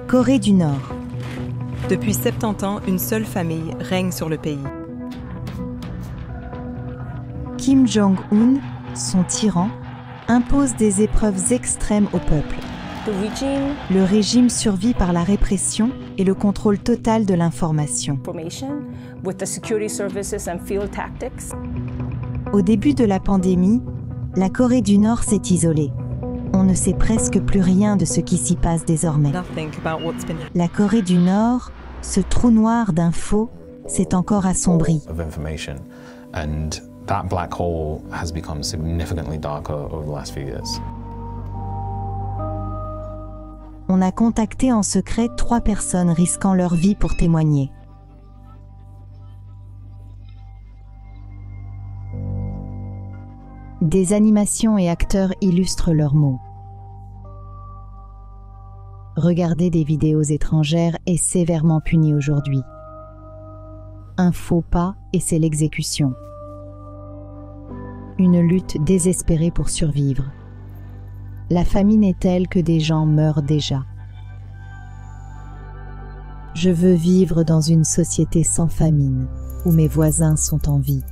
Corée du Nord. Depuis 70 ans, une seule famille règne sur le pays. Kim Jong-un, son tyran, impose des épreuves extrêmes au peuple. Le régime survit par la répression et le contrôle total de l'information. Au début de la pandémie, la Corée du Nord s'est isolée. On ne sait presque plus rien de ce qui s'y passe désormais. La Corée du Nord, ce trou noir d'infos, s'est encore assombri. That black hole has become significantly darker over the last few years. On a contacté en secret 3 personnes risquant leur vie pour témoigner. Des animations et acteurs illustrent leurs mots. Regarder des vidéos étrangères est sévèrement puni aujourd'hui. Un faux pas et c'est l'exécution. Une lutte désespérée pour survivre. La famine est telle que des gens meurent déjà. Je veux vivre dans une société sans famine, où mes voisins sont en vie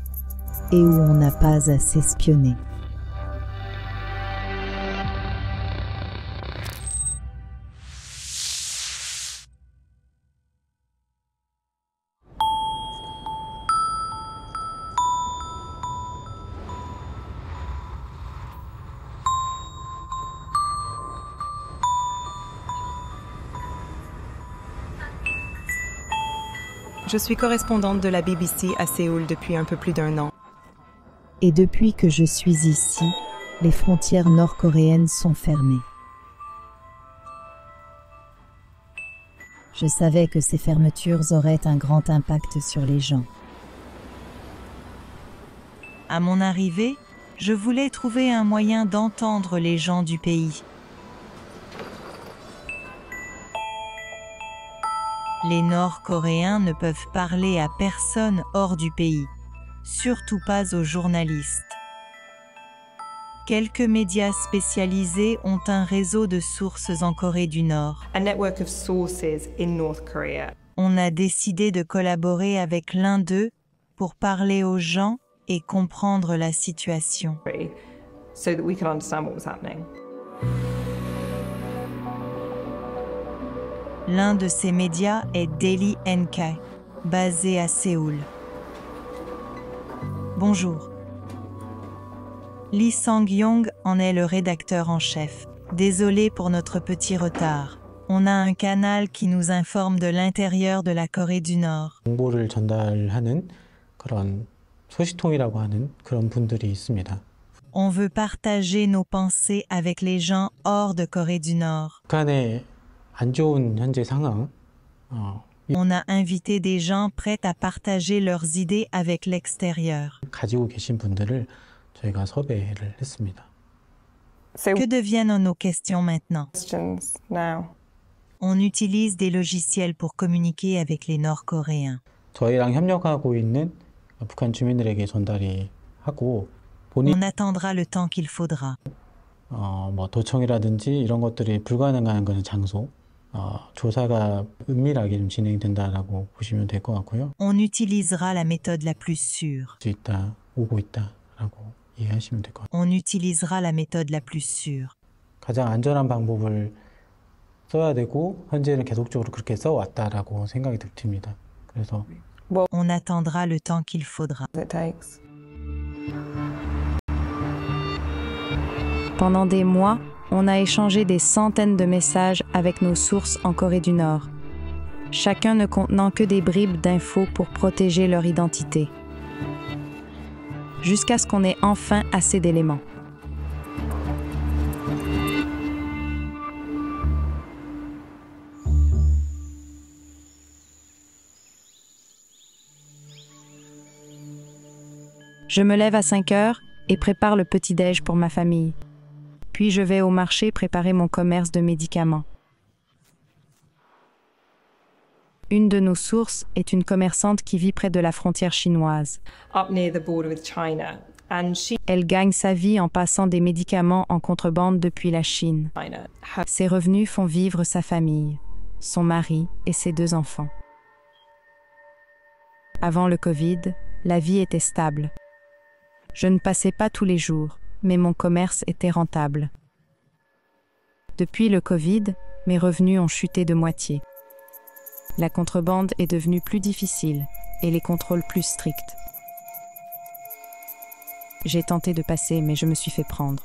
et où on n'a pas à s'espionner. Je suis correspondante de la BBC à Séoul depuis un peu plus d'1 an. Et depuis que je suis ici, les frontières nord-coréennes sont fermées. Je savais que ces fermetures auraient un grand impact sur les gens. À mon arrivée, je voulais trouver un moyen d'entendre les gens du pays. Les Nord-Coréens ne peuvent parler à personne hors du pays, surtout pas aux journalistes. Quelques médias spécialisés ont un réseau de sources en Corée du Nord. A network of sources in North Korea. On a décidé de collaborer avec l'un d'eux pour parler aux gens et comprendre la situation. So that we can understand what was happening. L'un de ces médias est Daily NK, basé à Séoul. Bonjour. Lee Sang-yong en est le rédacteur en chef. Désolé pour notre petit retard. On a un canal qui nous informe de l'intérieur de la Corée du Nord. 정보를 전달하는 그런 소식통이라고 하는 그런 분들이 있습니다. On veut partager nos pensées avec les gens hors de Corée du Nord. 북한의 안 좋은 현재 상황, On a invité des gens prêts à partager leurs idées avec l'extérieur. 가지고 계신 분들을 저희가 섭외를 했습니다. Que deviennent nos questions maintenant? Now. On utilise des logiciels pour communiquer avec les Nord-Coréens. 저희랑 협력하고 있는 북한 주민들에게 전달이 하고 On attendra le temps qu'il faudra. 뭐 도청이라든지 이런 것들이 불가능한 것은 장소, 조사가 은밀하게 좀 진행된다라고 보시면 될 것 같고요. On utilisera la méthode la plus sûre. 수 있다, 오고 있다라고 이해하시면 될 것 같아요. On utilisera la méthode la plus sûre. 가장 안전한 방법을 써야 되고 현재는 계속적으로 그렇게 써왔다라고 생각이 듭니다. 그래서 On attendra le temps qu'il faudra. It takes. Pendant des mois, on a échangé des centaines de messages avec nos sources en Corée du Nord, chacun ne contenant que des bribes d'infos pour protéger leur identité. Jusqu'à ce qu'on ait enfin assez d'éléments. Je me lève à 5 heures et prépare le petit-déj pour ma famille. Puis je vais au marché préparer mon commerce de médicaments. Une de nos sources est une commerçante qui vit près de la frontière chinoise. Up near the border with China. And she... Elle gagne sa vie en passant des médicaments en contrebande depuis la Chine. Ses revenus font vivre sa famille. son mari et ses 2 enfants. Avant le Covid, la vie était stable. Je ne passais pas tous les jours, mais mon commerce était rentable. Depuis le Covid, mes revenus ont chuté de moitié. La contrebande est devenue plus difficile et les contrôles plus stricts. J'ai tenté de passer, mais je me suis fait prendre.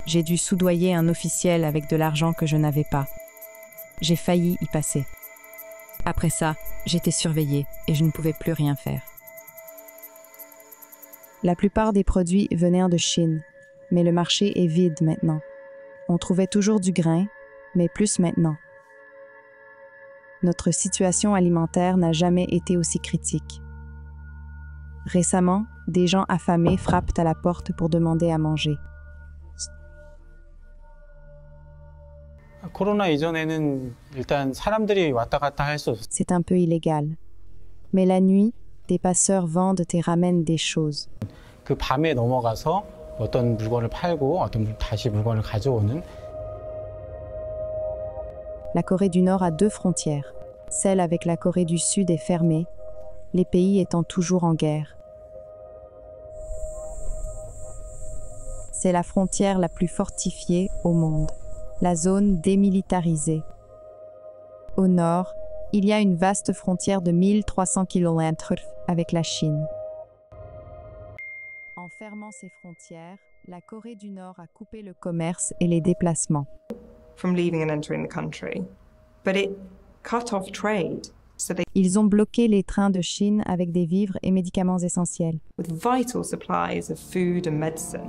J'ai dû soudoyer un officiel avec de l'argent que je n'avais pas. J'ai failli y passer. Après ça, j'étais surveillée et je ne pouvais plus rien faire. La plupart des produits venaient de Chine, mais le marché est vide maintenant. On trouvait toujours du grain, mais plus maintenant. Notre situation alimentaire n'a jamais été aussi critique. Récemment, des gens affamés frappent à la porte pour demander à manger. 코로나 이전에는 일단 사람들이 왔다 갔다 할 수 없었어요. C'est un peu illégal. Mais la nuit, des passeurs vendent et ramènent des choses. 그 밤에 넘어가서 어떤 물건을 팔고 다시 물건을 가져오는. La Corée du Nord a 2 frontières. Celle avec la Corée du Sud est fermée, les pays étant toujours en guerre. C'est la frontière la plus fortifiée au monde, la zone démilitarisée. Au nord, il y a une vaste frontière de 1300 km avec la Chine. En fermant ces frontières, la Corée du Nord a coupé le commerce et les déplacements. From leaving and entering the country, but it cut off trade. So they, Ils ont bloqué les trains de Chine avec des vivres et médicaments essentiels. with vital supplies of food and medicine.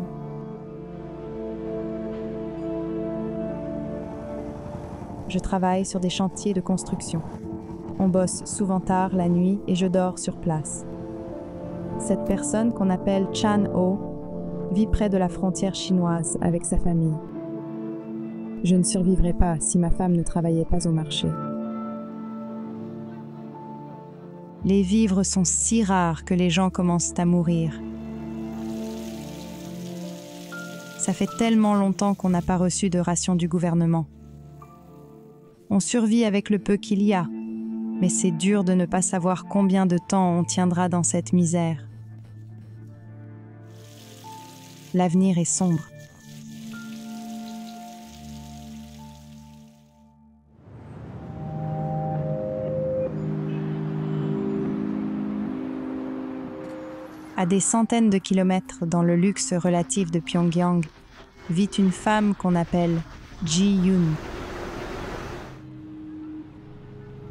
Je travaille sur des chantiers de construction. On bosse souvent tard la nuit et je dors sur place. Cette personne qu'on appelle Chan Ho vit près de la frontière chinoise avec sa famille. Je ne survivrais pas si ma femme ne travaillait pas au marché. Les vivres sont si rares que les gens commencent à mourir. Ça fait tellement longtemps qu'on n'a pas reçu de ration du gouvernement. On survit avec le peu qu'il y a, mais c'est dur de ne pas savoir combien de temps on tiendra dans cette misère. L'avenir est sombre. À des centaines de kilomètres dans le luxe relatif de Pyongyang, vit une femme qu'on appelle Ji-yoon.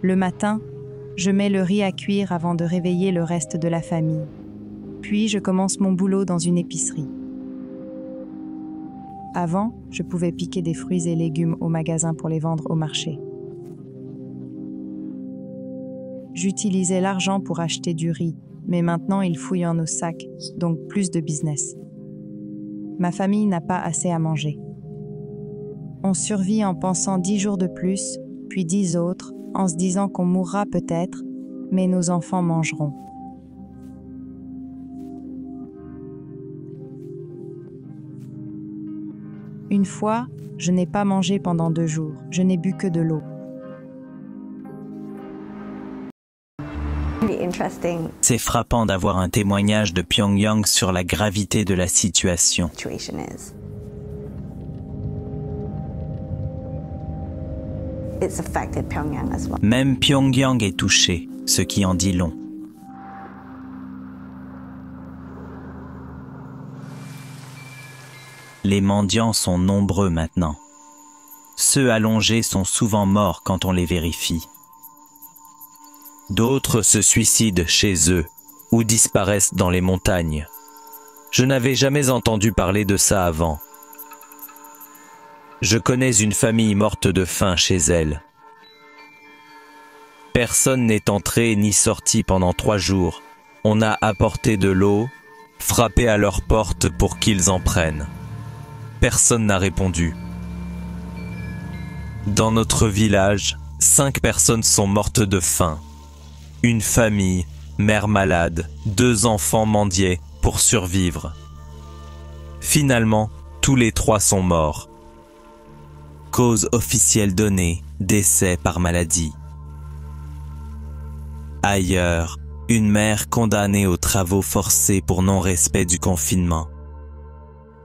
Le matin, je mets le riz à cuire avant de réveiller le reste de la famille. Puis je commence mon boulot dans une épicerie. Avant, je pouvais piquer des fruits et légumes au magasin pour les vendre au marché. J'utilisais l'argent pour acheter du riz, mais maintenant ils fouillent en nos sacs, donc plus de business. Ma famille n'a pas assez à manger. On survit en pensant 10 jours de plus, puis 10 autres, en se disant qu'on mourra peut-être, mais nos enfants mangeront. Une fois, je n'ai pas mangé pendant 2 jours, je n'ai bu que de l'eau. C'est frappant d'avoir un témoignage de Pyongyang sur la gravité de la situation. Même Pyongyang est touché, ce qui en dit long. Les mendiants sont nombreux maintenant. Ceux allongés sont souvent morts quand on les vérifie. D'autres se suicident chez eux ou disparaissent dans les montagnes. Je n'avais jamais entendu parler de ça avant. Je connais une famille morte de faim chez elle. Personne n'est entré ni sorti pendant 3 jours. On a apporté de l'eau, frappé à leur porte pour qu'ils en prennent. Personne n'a répondu. Dans notre village, 5 personnes sont mortes de faim. Une famille, mère malade, 2 enfants mendiaient pour survivre. Finalement, tous les 3 sont morts. Cause officielle donnée, décès par maladie. Ailleurs, une mère condamnée aux travaux forcés pour non-respect du confinement.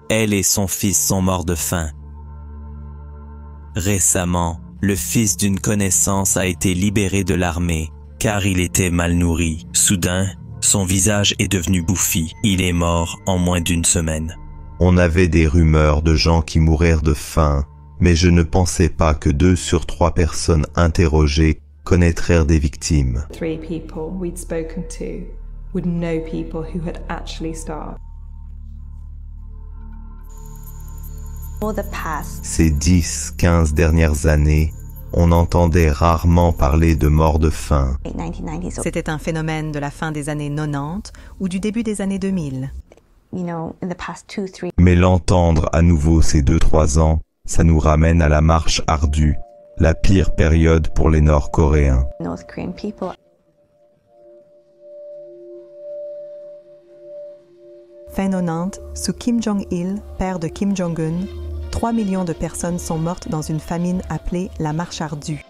Elle et son fils sont morts de faim. Récemment, le fils d'une connaissance a été libéré de l'armée car il était mal nourri. Soudain, son visage est devenu bouffi. Il est mort en moins d'1 semaine. On avait des rumeurs de gens qui mourraient de faim, mais je ne pensais pas que 2 sur 3 personnes interrogées connaîtraient des victimes. 3 people we'd spoken to would know people who had actually starved. Ces 10-15 dernières années, on entendait rarement parler de morts de faim. C'était un phénomène de la fin des années 90 ou du début des années 2000. Mais l'entendre à nouveau ces 2-3 ans, ça nous ramène à la marche ardue, la pire période pour les Nord-Coréens. Fin 90, sous Kim Jong-il, père de Kim Jong-un, 3 millions de personnes sont mortes dans une famine appelée la marche ardue.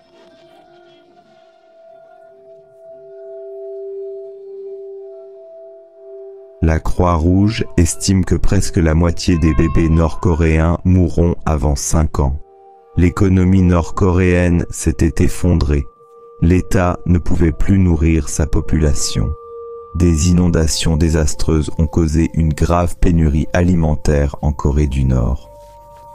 La Croix-Rouge estime que presque la moitié des bébés nord-coréens mourront avant 5 ans. L'économie nord-coréenne s'était effondrée. L'État ne pouvait plus nourrir sa population. Des inondations désastreuses ont causé une grave pénurie alimentaire en Corée du Nord.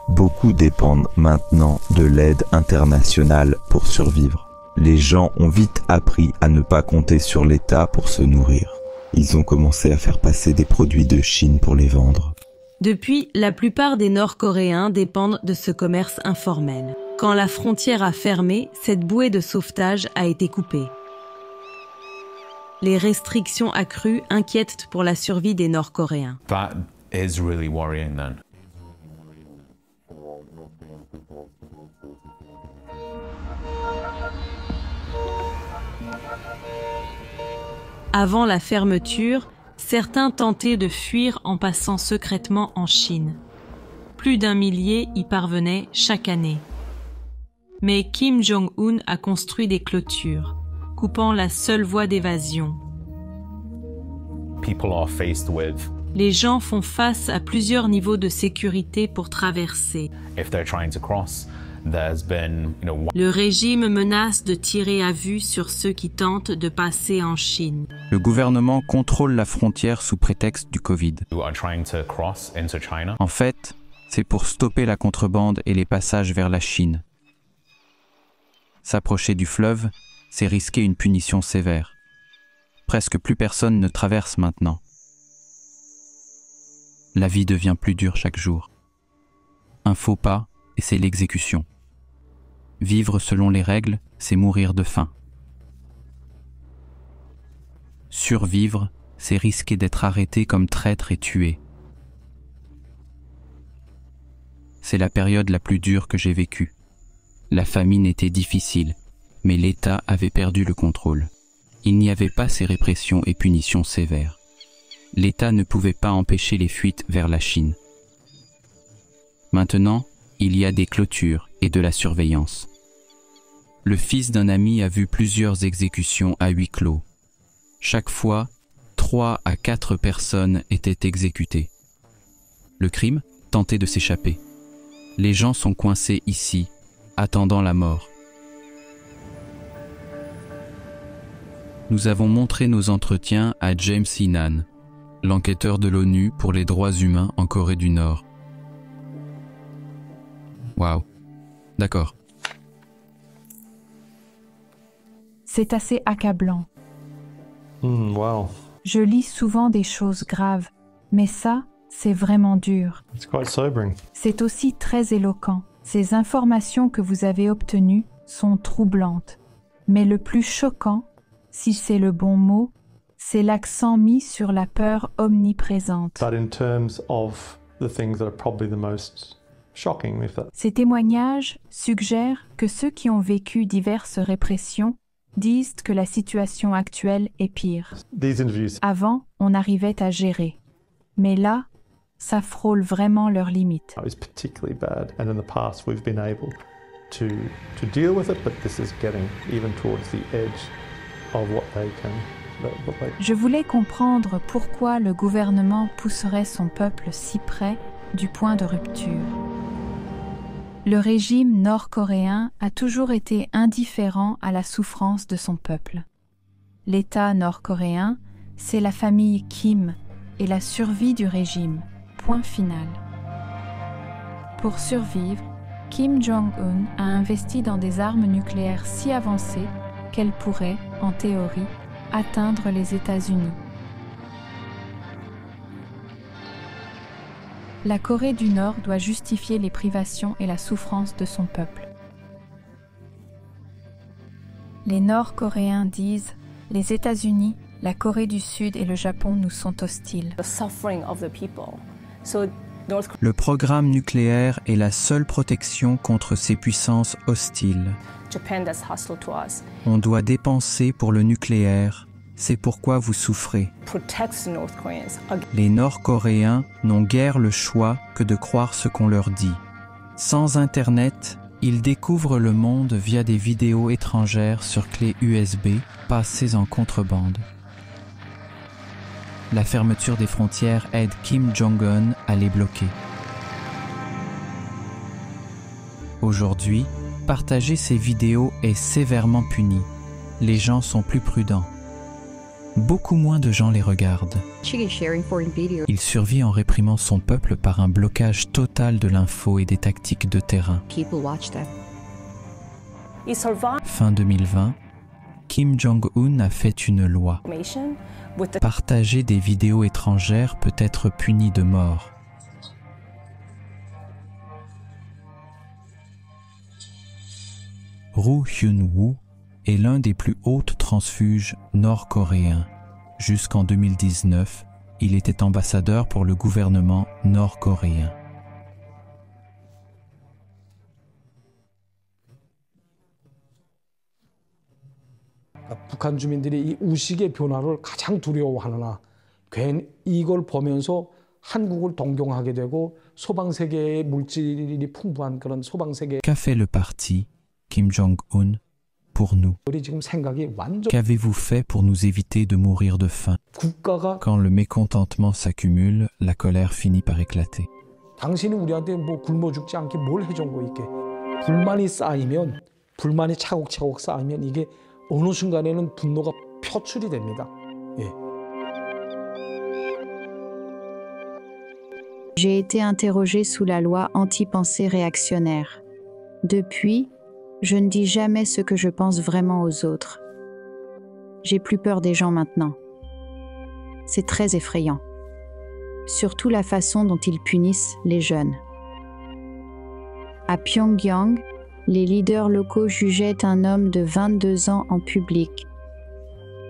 Beaucoup dépendent maintenant de l'aide internationale pour survivre. Les gens ont vite appris à ne pas compter sur l'État pour se nourrir. Ils ont commencé à faire passer des produits de Chine pour les vendre. Depuis, la plupart des Nord-Coréens dépendent de ce commerce informel. Quand la frontière a fermé, cette bouée de sauvetage a été coupée. Les restrictions accrues inquiètent pour la survie des Nord-Coréens. That is really worrying then. Avant la fermeture, certains tentaient de fuir en passant secrètement en Chine. Plus d'1 millier y parvenaient chaque année. Mais Kim Jong-un a construit des clôtures, coupant la seule voie d'évasion. People are faced with, Les gens font face à plusieurs niveaux de sécurité pour traverser. if they're trying to cross, there's been, Le régime menace de tirer à vue sur ceux qui tentent de passer en Chine. Le gouvernement contrôle la frontière sous prétexte du Covid. who are trying to cross into China. En fait, c'est pour stopper la contrebande et les passages vers la Chine. S'approcher du fleuve, c'est risquer une punition sévère. Presque plus personne ne traverse maintenant. La vie devient plus dure chaque jour. Un faux pas, et c'est l'exécution. Vivre selon les règles, c'est mourir de faim. Survivre, c'est risquer d'être arrêté comme traître et tué. C'est la période la plus dure que j'ai vécue. La famine était difficile, mais l'État avait perdu le contrôle. Il n'y avait pas ces répressions et punitions sévères. L'État ne pouvait pas empêcher les fuites vers la Chine. Maintenant, il y a des clôtures et de la surveillance. Le fils d'un ami a vu plusieurs exécutions à huis clos. Chaque fois, 3 à 4 personnes étaient exécutées. Le crime, tenter de s'échapper. Les gens sont coincés ici, attendant la mort. Nous avons montré nos entretiens à James Hinan, l'enquêteur de l'ONU pour les droits humains en Corée du Nord. Waouh, d'accord. C'est assez accablant. Wow. Je lis souvent des choses graves, mais ça, c'est vraiment dur. It's quite sobering. C'est aussi très éloquent. Ces informations que vous avez obtenues sont troublantes. Mais le plus choquant, si c'est le bon mot, c'est l'accent mis sur la peur omniprésente. But in terms of the things that are probably the most shocking, if that... Ces témoignages suggèrent que ceux qui ont vécu diverses répressions disent que la situation actuelle est pire. These interviews... Avant, on arrivait à gérer. Mais là, ça frôle vraiment leurs limites. It was particularly bad, and in the past we've been able to deal with it, but this is getting even towards the edge of what they can. Je voulais comprendre pourquoi le gouvernement pousserait son peuple si près du point de rupture. Le régime nord-coréen a toujours été indifférent à la souffrance de son peuple. L'État nord-coréen, c'est la famille Kim et la survie du régime. Point final. Pour survivre, Kim Jong-un a investi dans des armes nucléaires si avancées qu'elles pourraient, en théorie, atteindre les États-Unis. La Corée du Nord doit justifier les privations et la souffrance de son peuple. Les Nord-Coréens disent « Les États-Unis, la Corée du Sud et le Japon nous sont hostiles ». Le programme nucléaire est la seule protection contre ces puissances hostiles. On doit dépenser pour le nucléaire, c'est pourquoi vous souffrez. Les Nord-Coréens n'ont guère le choix que de croire ce qu'on leur dit. Sans Internet, ils découvrent le monde via des vidéos étrangères sur clé USB passées en contrebande. La fermeture des frontières aide Kim Jong-un à les bloquer. Aujourd'hui, partager ces vidéos est sévèrement puni. Les gens sont plus prudents. Beaucoup moins de gens les regardent. Il survit en réprimant son peuple par un blocage total de l'info et des tactiques de terrain. Fin 2020, Kim Jong-un a fait une loi. Partager des vidéos étrangères peut être puni de mort. Roh Hyun-woo est l'un des plus hauts transfuges nord-coréens. Jusqu'en 2019, il était ambassadeur pour le gouvernement nord-coréen. 북한 주민들이 이 우식의 변화를 가장 두려워하느나 괜히 이걸 보면서 한국을 동경하게 되고 소방 세계의 물질이 풍부한 그런 소방 세계. Qu'a fait le parti Kim Jong-un pour nous? Qu'avez-vous fait pour nous éviter de mourir de faim? Quand le mécontentement s'accumule, la colère finit par éclater. 당신이 우리한테 뭐 굶어 죽지 않게 뭘 해준 거 있게. 불만이 쌓이면 불만이 차곡차곡 쌓이면 이게 어느 순간에는 분노가 표출이 됩니다. 예. J'ai été interrogée sous la loi anti-pensée réactionnaire. Depuis, je ne dis jamais ce que je pense vraiment aux autres. J'ai plus peur des gens maintenant. C'est très effrayant. Surtout la façon dont ils punissent les jeunes. À Pyongyang, les leaders locaux jugeaient un homme de 22 ans en public.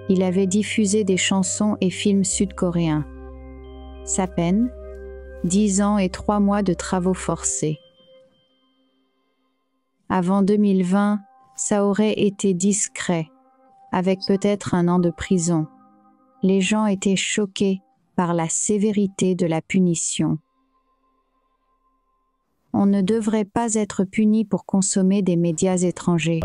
Il avait diffusé des chansons et films sud-coréens. Sa peine, 10 ans et 3 mois de travaux forcés. Avant 2020, ça aurait été discret, avec peut-être 1 an de prison. Les gens étaient choqués par la sévérité de la punition. On ne devrait pas être puni pour consommer des médias étrangers.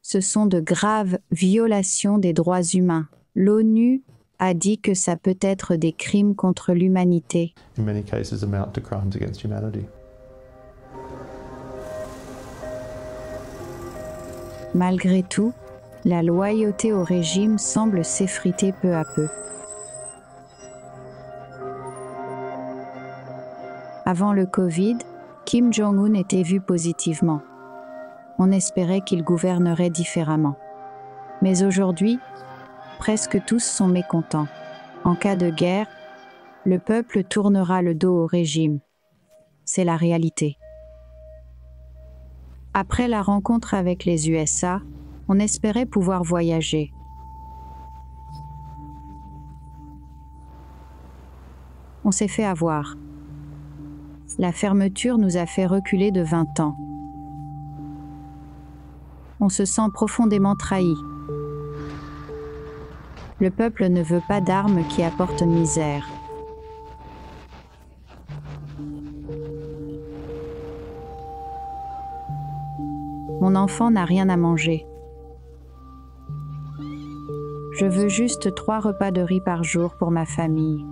Ce sont de graves violations des droits humains. L'ONU a dit que ça peut être des crimes contre l'humanité. Malgré tout, la loyauté au régime semble s'effriter peu à peu. Avant le Covid, Kim Jong-un était vu positivement. On espérait qu'il gouvernerait différemment. Mais aujourd'hui, presque tous sont mécontents. En cas de guerre, le peuple tournera le dos au régime. C'est la réalité. Après la rencontre avec les USA, on espérait pouvoir voyager. On s'est fait avoir. La fermeture nous a fait reculer de 20 ans. On se sent profondément trahi. Le peuple ne veut pas d'armes qui apportent misère. Mon enfant n'a rien à manger. Je veux juste 3 repas de riz par jour pour ma famille.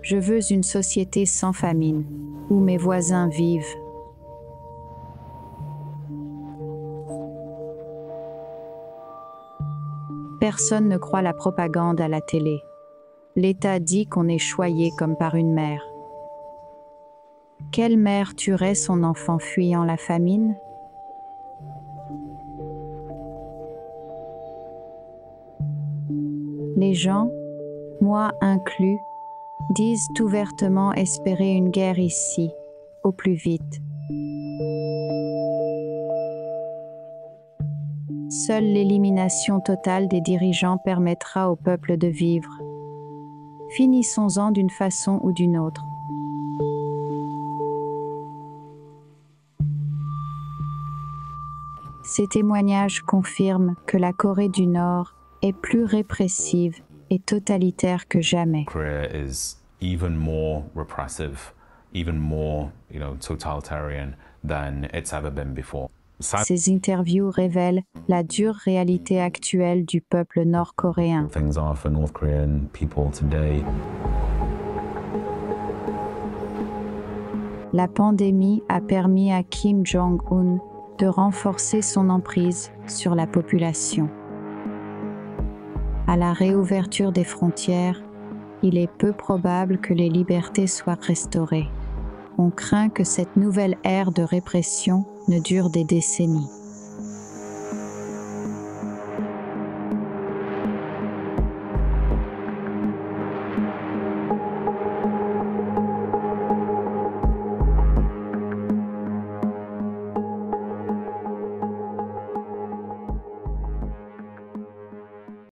Je veux une société sans famine, où mes voisins vivent. Personne ne croit la propagande à la télé. L'État dit qu'on est choyé comme par une mère. Quelle mère tuerait son enfant fuyant la famine? Les gens, moi inclus, disent ouvertement espérer une guerre ici, au plus vite. Seule l'élimination totale des dirigeants permettra au peuple de vivre. Finissons-en d'une façon ou d'une autre. Ces témoignages confirment que la Corée du Nord est plus répressive et totalitaire que jamais. Korea is even more repressive, even more, totalitarian than it's ever been before. Ces interviews révèlent la dure réalité actuelle du peuple nord-coréen. Things are for North Korean people today. La pandémie a permis à Kim Jong-un de renforcer son emprise sur la population. À la réouverture des frontières, il est peu probable que les libertés soient restaurées. On craint que cette nouvelle ère de répression ne dure des décennies.